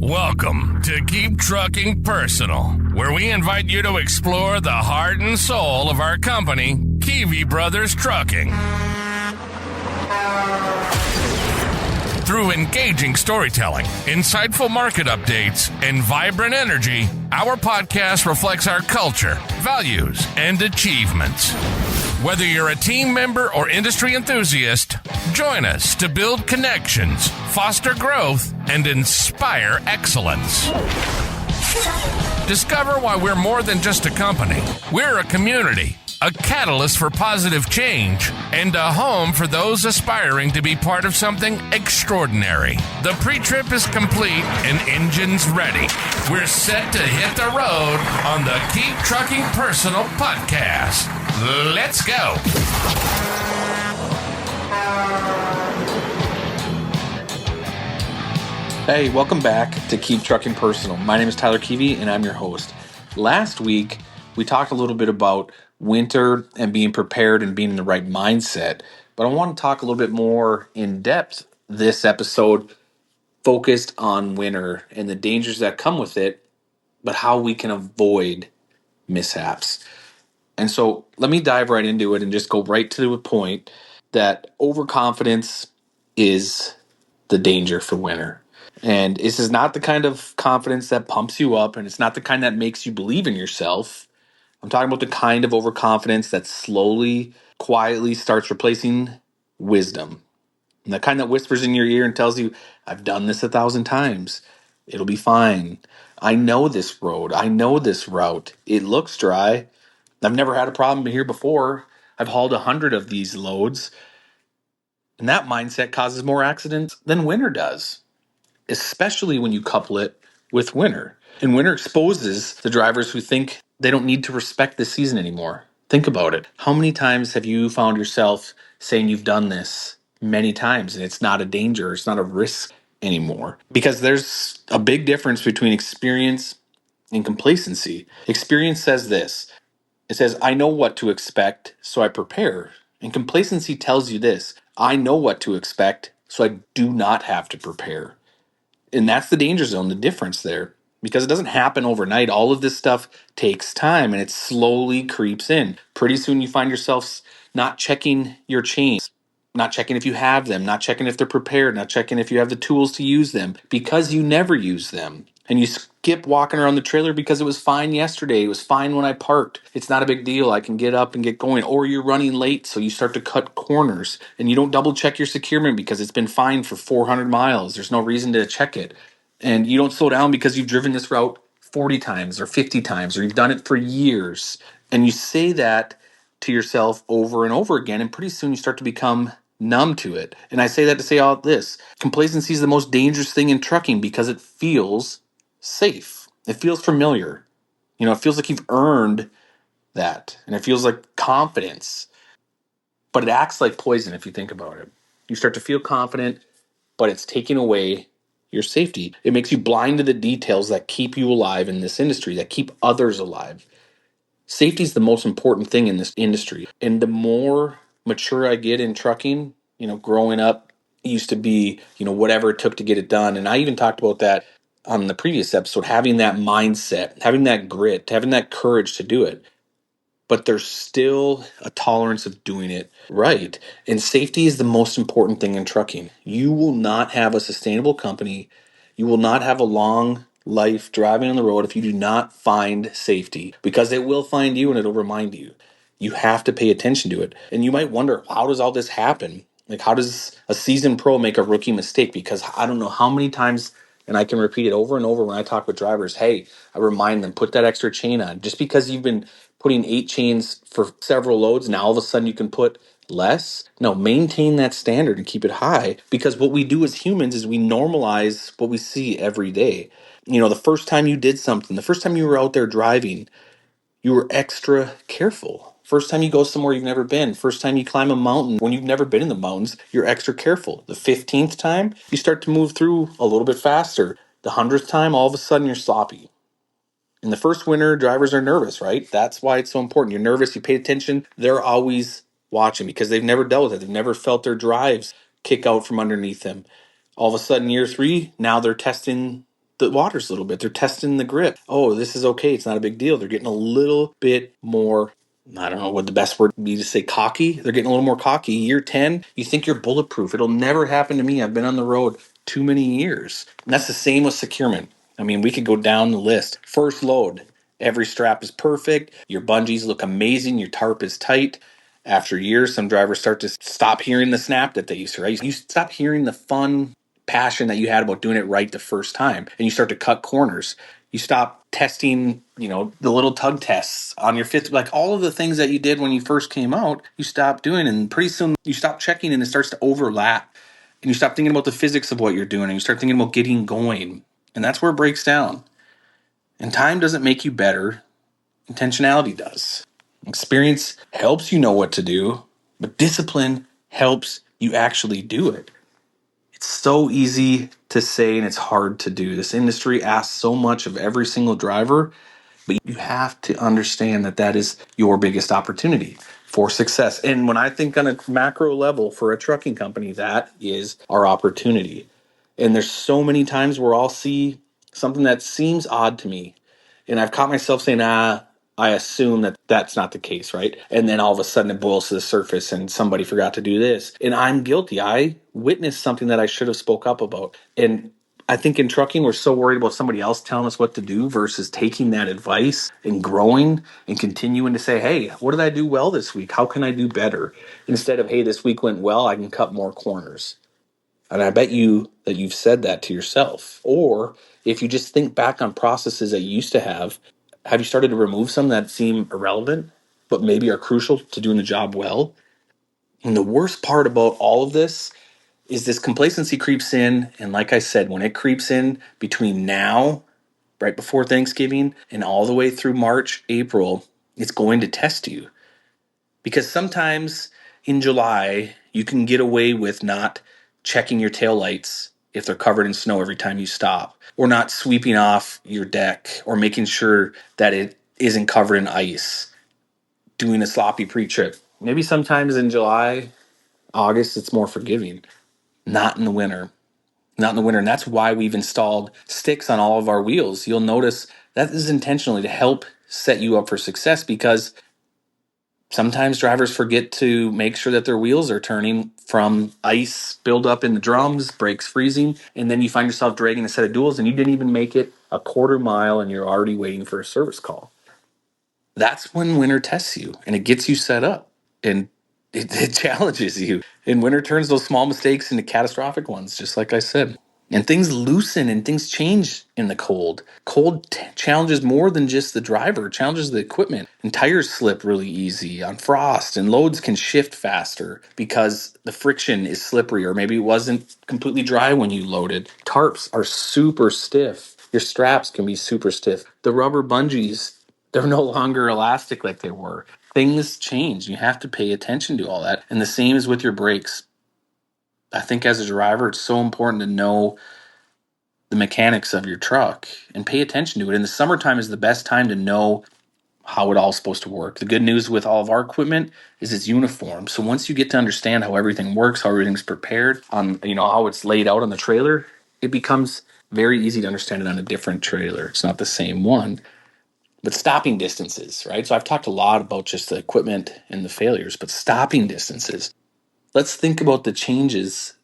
Welcome to Keep Trucking Personal, where we invite you to explore the heart and soul of our company, Kiwi Brothers Trucking. Through engaging storytelling, insightful market updates, and vibrant energy, our podcast reflects our culture, values, and achievements. Whether you're a team member or industry enthusiast, join us to build connections, foster growth, and inspire excellence. Discover why we're more than just a company. We're a community, a catalyst for positive change, and a home for those aspiring to be part of something extraordinary. The pre-trip is complete and engines ready. We're set to hit the road on the Keep Trucking Personal podcast. Let's go. Hey, welcome back to Keep Trucking Personal. My name is Tyler Kiwi, and I'm your host. Last week, we talked a little bit about winter and being prepared and being in the right mindset, but I want to talk a little bit more in depth this episode, focused on winter and the dangers that come with it, but how we can avoid mishaps. And so let me dive right into it and just go right to the point that overconfidence is the danger for winter. And this is not the kind of confidence that pumps you up, and it's not the kind that makes you believe in yourself. I'm talking about the kind of overconfidence that slowly, quietly starts replacing wisdom. And the kind that whispers in your ear and tells you, I've done this 1,000 times. It'll be fine. I know this road. I know this route. It looks dry. I've never had a problem here before. I've hauled 100 of these loads. And that mindset causes more accidents than winter does, especially when you couple it with winter. And winter exposes the drivers who think they don't need to respect this season anymore. Think about it. How many times have you found yourself saying you've done this many times and it's not a danger, it's not a risk anymore? Because there's a big difference between experience and complacency. Experience says this. It says, I know what to expect, so I prepare. And complacency tells you this. I know what to expect, so I do not have to prepare. And that's the danger zone, the difference there. Because it doesn't happen overnight. All of this stuff takes time and it slowly creeps in. Pretty soon you find yourself not checking your chains, not checking if you have them, not checking if they're prepared, not checking if you have the tools to use them because you never use them. And you skip walking around the trailer because it was fine yesterday. It was fine when I parked. It's not a big deal. I can get up and get going. Or you're running late, so you start to cut corners. And you don't double check your securement because it's been fine for 400 miles. There's no reason to check it. And you don't slow down because you've driven this route 40 times or 50 times, or you've done it for years. And you say that to yourself over and over again, and pretty soon you start to become numb to it. And I say that to say all this. Complacency is the most dangerous thing in trucking because it feels safe. It feels familiar. You know, it feels like you've earned that. And it feels like confidence. But it acts like poison if you think about it. You start to feel confident, but it's taking away your safety. It makes you blind to the details that keep you alive in this industry, that keep others alive. Safety is the most important thing in this industry. And the more mature I get in trucking, you know, growing up used to be, you know, whatever it took to get it done. And I even talked about that on the previous episode, having that mindset, having that grit, having that courage to do it. But there's still a tolerance of doing it right. And safety is the most important thing in trucking. You will not have a sustainable company. You will not have a long life driving on the road if you do not find safety, because it will find you and it'll remind you. You have to pay attention to it. And you might wonder, how does all this happen? Like, how does a seasoned pro make a rookie mistake? Because I don't know how many times, and I can repeat it over and over when I talk with drivers, hey, I remind them, put that extra chain on. Just because you've been putting 8 chains for several loads, now all of a sudden you can put less. No, maintain that standard and keep it high, because what we do as humans is we normalize what we see every day. You know, the first time you did something, the first time you were out there driving, you were extra careful. First time you go somewhere you've never been, first time you climb a mountain when you've never been in the mountains, you're extra careful. The 15th time, you start to move through a little bit faster. The 100th time, all of a sudden you're sloppy. In the first winter, drivers are nervous, right? That's why it's so important. You're nervous, you pay attention. They're always watching because they've never dealt with it. They've never felt their drives kick out from underneath them. All of a sudden, year 3, now they're testing the waters a little bit. They're testing the grip. Oh, this is okay. It's not a big deal. They're getting a little bit more, I don't know what the best word would be to say, cocky. They're getting a little more cocky. Year 10, you think you're bulletproof. It'll never happen to me. I've been on the road too many years. And that's the same with securement. I mean, we could go down the list. First load, every strap is perfect. Your bungees look amazing. Your tarp is tight. After years, some drivers start to stop hearing the snap that they used to, right? You stop hearing the fun passion that you had about doing it right the first time, and you start to cut corners. You stop testing, the little tug tests on your fifth, like all of the things that you did when you first came out, you stop doing, and pretty soon you stop checking and it starts to overlap. And you stop thinking about the physics of what you're doing, and you start thinking about getting going. And that's where it breaks down. And time doesn't make you better, intentionality does. Experience helps you know what to do, but discipline helps you actually do it. It's so easy to say and it's hard to do. This industry asks so much of every single driver, but you have to understand that that is your biggest opportunity for success. And when I think on a macro level for a trucking company, that is our opportunity. And there's so many times where I'll see something that seems odd to me, and I've caught myself saying, I assume that that's not the case, right? And then all of a sudden it boils to the surface and somebody forgot to do this. And I'm guilty. I witnessed something that I should have spoke up about. And I think in trucking, we're so worried about somebody else telling us what to do versus taking that advice and growing and continuing to say, hey, what did I do well this week? How can I do better? Instead of, hey, this week went well, I can cut more corners. And I bet you that you've said that to yourself. Or if you just think back on processes that you used to have you started to remove some that seem irrelevant, but maybe are crucial to doing the job well? And the worst part about all of this is this complacency creeps in. And like I said, when it creeps in between now, right before Thanksgiving, and all the way through March, April, it's going to test you. Because sometimes in July, you can get away with not checking your taillights if they're covered in snow every time you stop, or not sweeping off your deck, or making sure that it isn't covered in ice, doing a sloppy pre-trip. Maybe sometimes in July, August, it's more forgiving. Not in the winter. Not in the winter. And that's why we've installed sticks on all of our wheels. You'll notice that is intentionally to help set you up for success, because sometimes drivers forget to make sure that their wheels are turning from ice buildup in the drums, brakes freezing, and then you find yourself dragging a set of duals and you didn't even make it a quarter mile and you're already waiting for a service call. That's when winter tests you and it gets you set up and it challenges you. And winter turns those small mistakes into catastrophic ones, just like I said. And things loosen and things change in the cold. Challenges more than just the driver, it challenges the equipment. And tires slip really easy on frost, and loads can shift faster because the friction is slippery, or maybe it wasn't completely dry when you loaded. Tarps are super stiff. Your straps can be super stiff. The rubber bungees, they're no longer elastic like they were. Things change. You have to pay attention to all that. And the same is with your brakes. I think as a driver, it's so important to know the mechanics of your truck and pay attention to it. And the summertime is the best time to know how it all's supposed to work. The good news with all of our equipment is it's uniform. So once you get to understand how everything works, how everything's prepared, on how it's laid out on the trailer, it becomes very easy to understand it on a different trailer. It's not the same one. But stopping distances, right? So I've talked a lot about just the equipment and the failures, but stopping distances. Let's think about the changes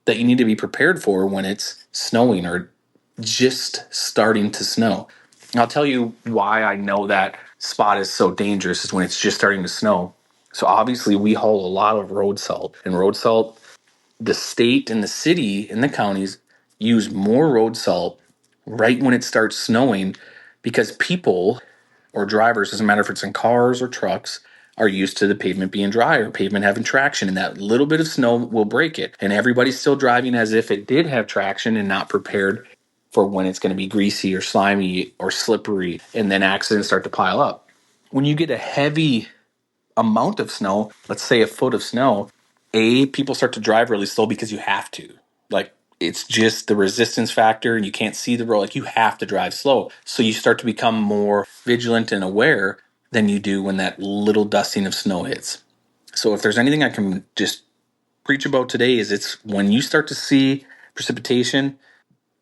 that you need to be prepared for when it's snowing or just starting to snow. And I'll tell you why I know that spot is so dangerous is when it's just starting to snow. So obviously we haul a lot of road salt, and road salt, the state and the city and the counties use more road salt right when it starts snowing, because people or drivers, doesn't matter if it's in cars or trucks, are used to the pavement being dry or pavement having traction, and that little bit of snow will break it. And everybody's still driving as if it did have traction and not prepared for when it's going to be greasy or slimy or slippery, and then accidents start to pile up. When you get a heavy amount of snow, let's say a foot of snow, people start to drive really slow because you have to. Like, it's just the resistance factor and you can't see the road. Like, you have to drive slow. So you start to become more vigilant and aware than you do when that little dusting of snow hits. So if there's anything I can just preach about today, is it's when you start to see precipitation,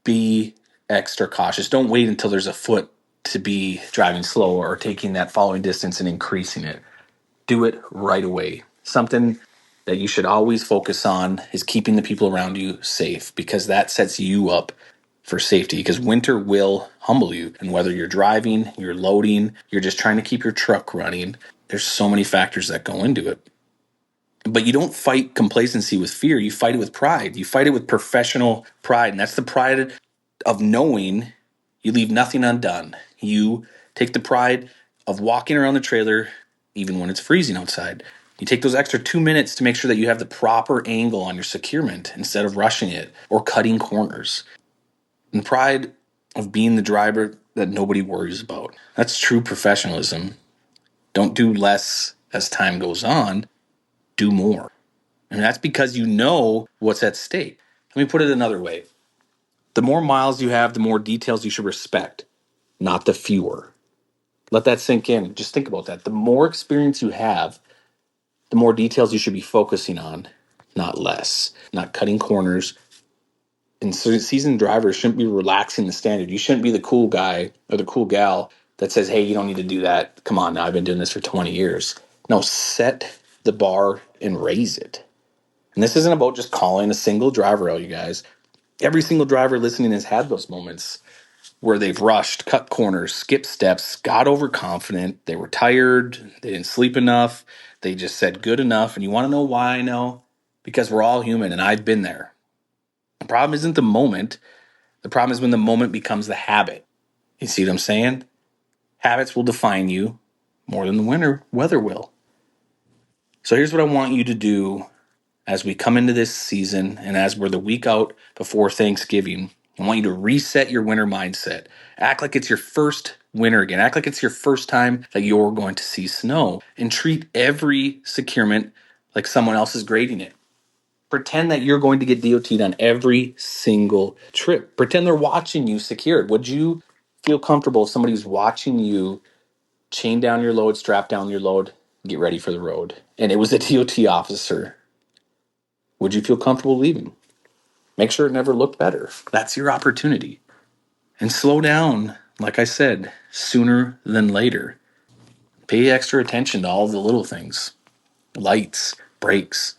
be extra cautious. Don't wait until there's a foot to be driving slow or taking that following distance and increasing it. Do it right away. Something that you should always focus on is keeping the people around you safe, because that sets you up for safety, because winter will humble you. And whether you're driving, you're loading, you're just trying to keep your truck running, there's so many factors that go into it. But you don't fight complacency with fear. You fight it with pride. You fight it with professional pride. And that's the pride of knowing you leave nothing undone. You take the pride of walking around the trailer even when it's freezing outside. You take those extra 2 minutes to make sure that you have the proper angle on your securement instead of rushing it or cutting corners. And the pride of being the driver that nobody worries about. That's true professionalism. Don't do less as time goes on. Do more. And that's because you know what's at stake. Let me put it another way. The more miles you have, the more details you should respect, not the fewer. Let that sink in. Just think about that. The more experience you have, the more details you should be focusing on, not less. Not cutting corners. And so seasoned drivers shouldn't be relaxing the standard. You shouldn't be the cool guy or the cool gal that says, hey, you don't need to do that. Come on now, I've been doing this for 20 years. No, set the bar and raise it. And this isn't about just calling a single driver out, you guys. Every single driver listening has had those moments where they've rushed, cut corners, skipped steps, got overconfident. They were tired. They didn't sleep enough. They just said good enough. And you want to know why I know? Because we're all human, and I've been there. The problem isn't the moment. The problem is when the moment becomes the habit. You see what I'm saying? Habits will define you more than the winter weather will. So here's what I want you to do as we come into this season and as we're the week out before Thanksgiving. I want you to reset your winter mindset. Act like it's your first winter again. Act like it's your first time that you're going to see snow. And treat every securement like someone else is grading it. Pretend that you're going to get DOT'd on every single trip. Pretend they're watching you secured. Would you feel comfortable if somebody's watching you chain down your load, strap down your load, get ready for the road, and it was a DOT officer? Would you feel comfortable leaving? Make sure it never looked better. That's your opportunity. And slow down, like I said, sooner than later. Pay extra attention to all the little things. Lights, brakes,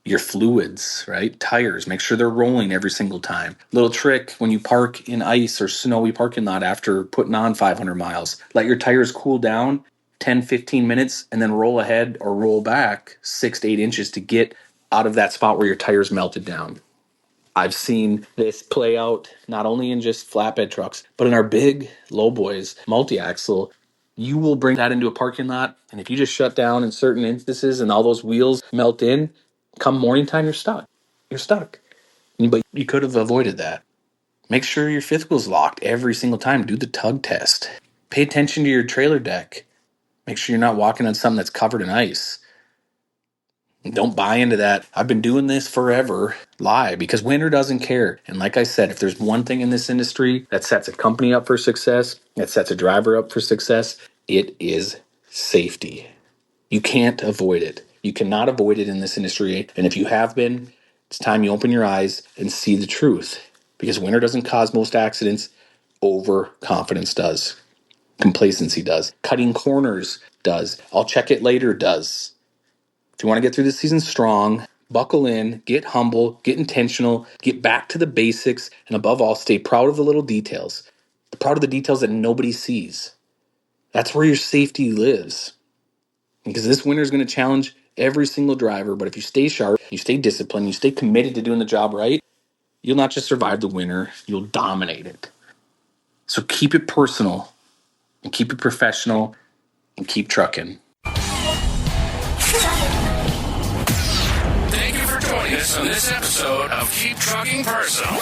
your fluids, right? Tires, make sure they're rolling every single time. Little trick when you park in ice or snowy parking lot after putting on 500 miles. Let your tires cool down 10, 15 minutes and then roll ahead or roll back 6 to 8 inches to get out of that spot where your tires melted down. I've seen this play out not only in just flatbed trucks, but in our big low boys, multi-axle. You will bring that into a parking lot, and if you just shut down in certain instances and all those wheels melt in, come morning time, you're stuck. You're stuck. But you could have avoided that. Make sure your fifth wheel's locked every single time. Do the tug test. Pay attention to your trailer deck. Make sure you're not walking on something that's covered in ice. Don't buy into that I've been doing this forever lie, because winter doesn't care. And like I said, if there's one thing in this industry that sets a company up for success, that sets a driver up for success, it is safety. You can't avoid it. You cannot avoid it in this industry. And if you have been, it's time you open your eyes and see the truth, because winter doesn't cause most accidents. Overconfidence does. Complacency does. Cutting corners does. I'll check it later does. If you want to get through this season strong, buckle in, get humble, get intentional, get back to the basics, and above all, stay proud of the little details. Proud of the details that nobody sees. That's where your safety lives. Because this winter is going to challenge every single driver, but if you stay sharp, you stay disciplined, you stay committed to doing the job right, you'll not just survive the winter, you'll dominate it. So keep it personal, and keep it professional, and keep trucking. On this episode of Keep Trucking Personal.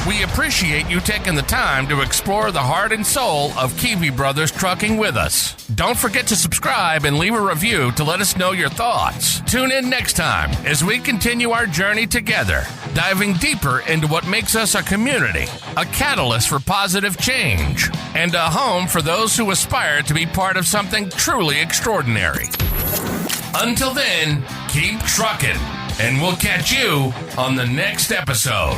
We appreciate you taking the time to explore the heart and soul of Kiwi Brothers Trucking with us. Don't forget to subscribe and leave a review to let us know your thoughts. Tune in next time as we continue our journey together, diving deeper into what makes us a community, a catalyst for positive change, and a home for those who aspire to be part of something truly extraordinary. Until then, keep trucking. And we'll catch you on the next episode.